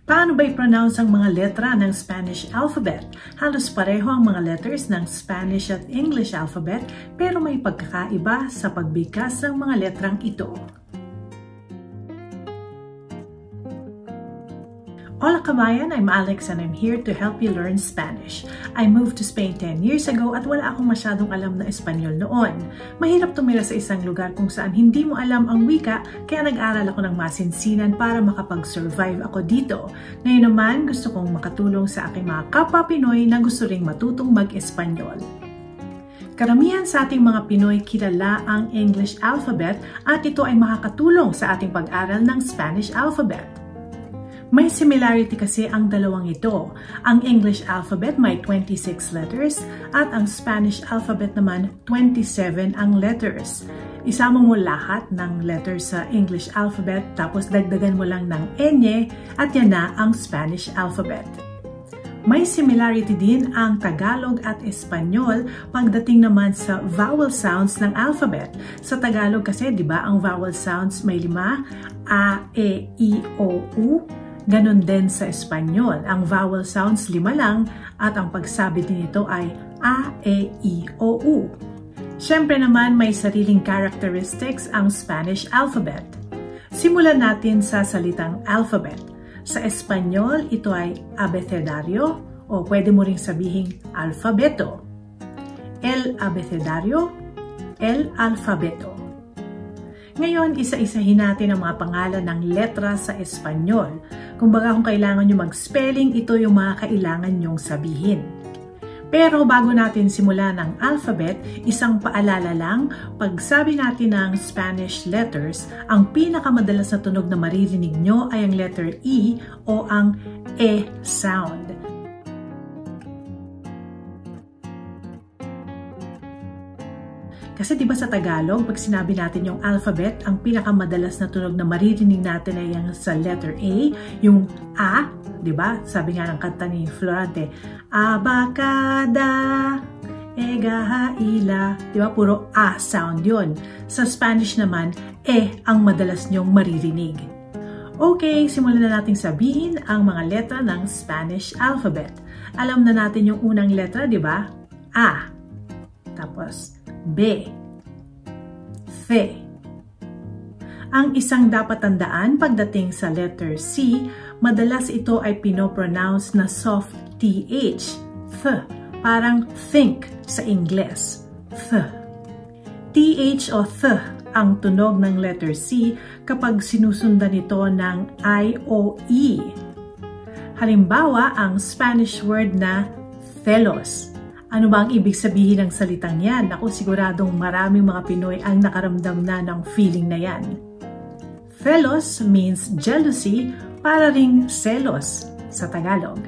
Paano ba i-pronounce ang mga letra ng Spanish alphabet? Halos pareho ang mga letters ng Spanish at English alphabet, pero may pagkakaiba sa pagbigkas ng mga letrang ito. Hola kabayan, I'm Alex and I'm here to help you learn Spanish. I moved to Spain 10 years ago at wala akong masyadong alam na Espanyol noon. Mahirap tumira sa isang lugar kung saan hindi mo alam ang wika, kaya nag-aral ako ng masinsinan para makapag-survive ako dito. Ngayon naman, gusto kong makatulong sa aking mga kapwa Pinoy na gusto ring matutong mag-Espanyol. Karamihan sa ating mga Pinoy kilala ang English alphabet at ito ay makakatulong sa ating pag-aral ng Spanish alphabet. May similarity kasi ang dalawang ito. Ang English alphabet may 26 letters at ang Spanish alphabet naman 27 ang letters. Isama mo lahat ng letters sa English alphabet tapos dagdagan mo lang ng enye at yan na ang Spanish alphabet. May similarity din ang Tagalog at Espanyol pagdating naman sa vowel sounds ng alphabet. Sa Tagalog kasi, di ba, ang vowel sounds may 5, A, E, I, O, U. Ganon din sa Espanyol. Ang vowel sounds 5 lang at ang pagsabit nito ay A, E, I, O, U. Siyempre naman may sariling characteristics ang Spanish alphabet. Simulan natin sa salitang alphabet. Sa Espanyol, ito ay abecedario o pwede mo ring sabihing alfabeto. El abecedario, el alfabeto. Ngayon, isa-isahin natin ang mga pangalan ng letra sa Espanyol. Kumbaga kung kailangan nyo mag-spelling, ito yung mga kailangan nyong sabihin. Pero bago natin simulan ang alphabet, isang paalala lang, pag sabi natin ng Spanish letters, ang pinakamadalas na tunog na maririnig nyo ay ang letter E o ang E sound. Kasi diba sa Tagalog, pag sinabi natin yung alphabet, ang pinakamadalas na tunog na maririnig natin ay yung sa letter A, yung A, diba? Sabi nga ng kanta ni Florante, abacada, egahaila, diba? Puro A sound yun. Sa Spanish naman, E ang madalas nyong maririnig. Okay, simulan na natin sabihin ang mga letra ng Spanish alphabet. Alam na natin yung unang letra, diba? A. Tapos, B, C. Ang isang dapat tandaan pagdating sa letter C, madalas ito ay pinopronounce na soft TH, th, parang think sa Ingles, th. TH o th ang tunog ng letter C kapag sinusundan ito ng I o E. Halimbawa, ang Spanish word na celos. Ano ba ang ibig sabihin ng salitang yan? Ako siguradong maraming mga Pinoy ang nakaramdam na ng feeling na yan. Celos means jealousy, para ring selos sa Tagalog.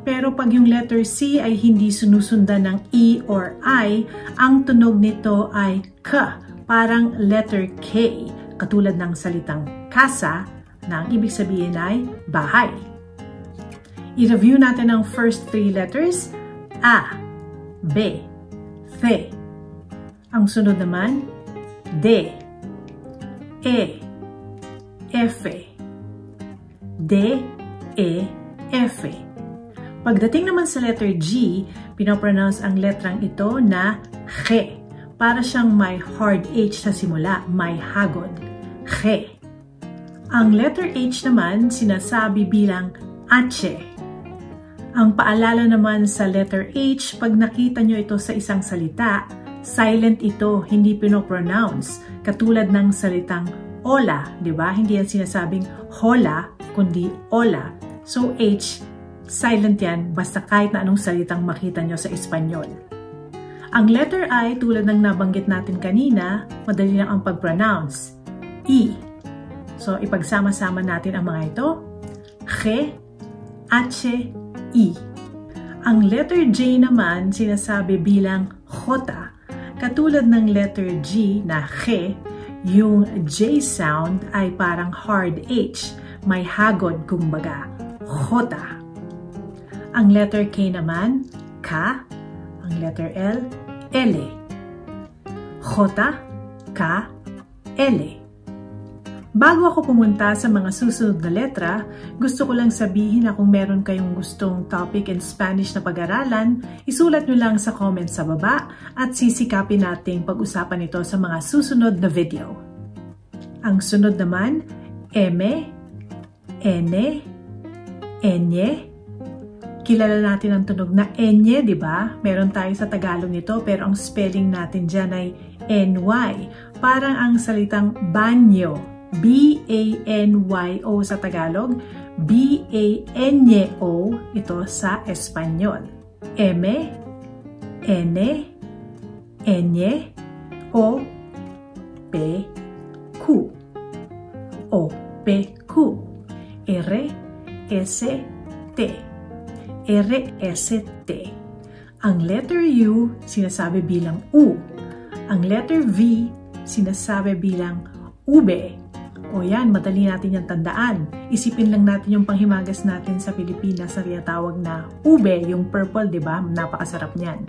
Pero pag yung letter C ay hindi sinusundan ng E or I, ang tunog nito ay K, parang letter K, katulad ng salitang casa na ang ibig sabihin ay bahay. I-review natin ang first 3 letters, A, B, C. Ang sunod naman, D, E, F, D, E, F. Pagdating naman sa letter G, pinopronounce ang letrang ito na G. Para siyang may hard H sa simula, may hagod. G. Ang letter H naman sinasabi bilang H. Ang paalala naman sa letter H, pag nakita nyo ito sa isang salita, silent ito, hindi pinopronounce. Katulad ng salitang hola, di ba? Hindi yan sinasabing hola, kundi hola. So H, silent yan, basta kahit na anong salitang makita nyo sa Espanyol. Ang letter I, tulad ng nabanggit natin kanina, madali lang ang pag-pronounce. E. So ipagsama-sama natin ang mga ito. G, H, E. Ang letter J naman sinasabi bilang J. Katulad ng letter G na G, yung J sound ay parang hard H, may hagod kumbaga, J. Ang letter K naman, K. Ang letter L, L. J, K, L. Bago ako pumunta sa mga susunod na letra, gusto ko lang sabihin na kung meron kayong gustong topic in Spanish na pag-aralan, isulat nyo lang sa comment sa baba at sisikapin nating pag-usapan ito sa mga susunod na video. Ang sunod naman, eme, ene, enye. Kilala natin ang tunog na enye, di ba? Meron tayo sa Tagalog nito pero ang spelling natin dyan ay ny. Parang ang salitang banyo. B-A-N-Y-O sa Tagalog, B-A-N-Y-O ito sa Espanyol. Eme, ene, enye, o, pe, ku. O, pe, ku. R, S, T. R, S, T. Ang letter U sinasabi bilang U. Ang letter V sinasabi bilang ube. O yan, madali natin yung tandaan. Isipin lang natin yung panghimagas natin sa Pilipinas na tinatawag na ube, yung purple, di ba? Napakasarap niyan.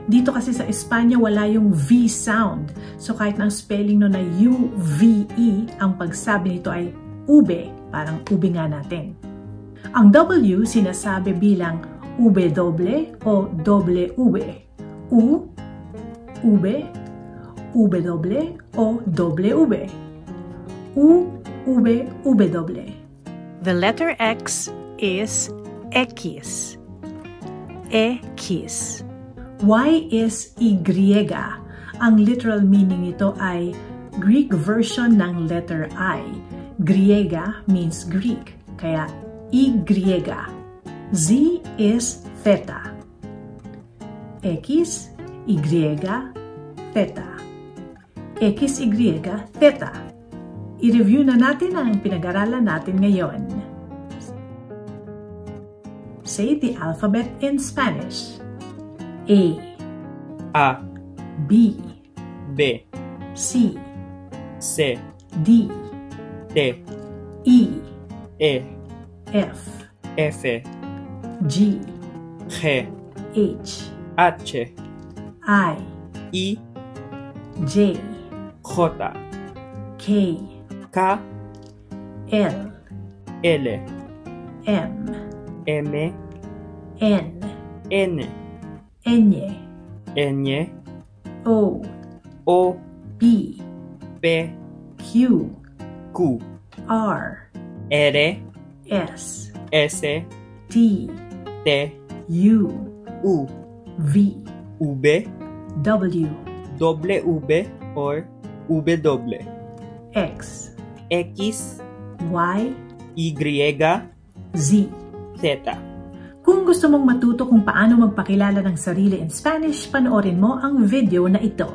Dito kasi sa Espanya, wala yung V sound. So kahit na ang spelling no na U-V-E, ang pagsabi nito ay ube, parang ube nga natin. Ang W sinasabi bilang ube doble o doble ube. U, ube, ube doble o doble ube. U, V, W. The letter X is X. X. Y is Y. Ang literal meaning nito ay Greek version ng letter I. Griega means Greek, kaya Y. Z is theta. X, Y, theta. X, Y, theta. I-review na natin ang pinag-aralan natin ngayon. Say the alphabet in Spanish. A. B. C. D. E. F. G. H. I. J. K. L. M. N. O. P. Q. R. S. T. U. V. W. or W. X. Y. Z. Z. Kung gusto mong matuto kung paano magpakilala ng sarili in Spanish, panoorin mo ang video na ito.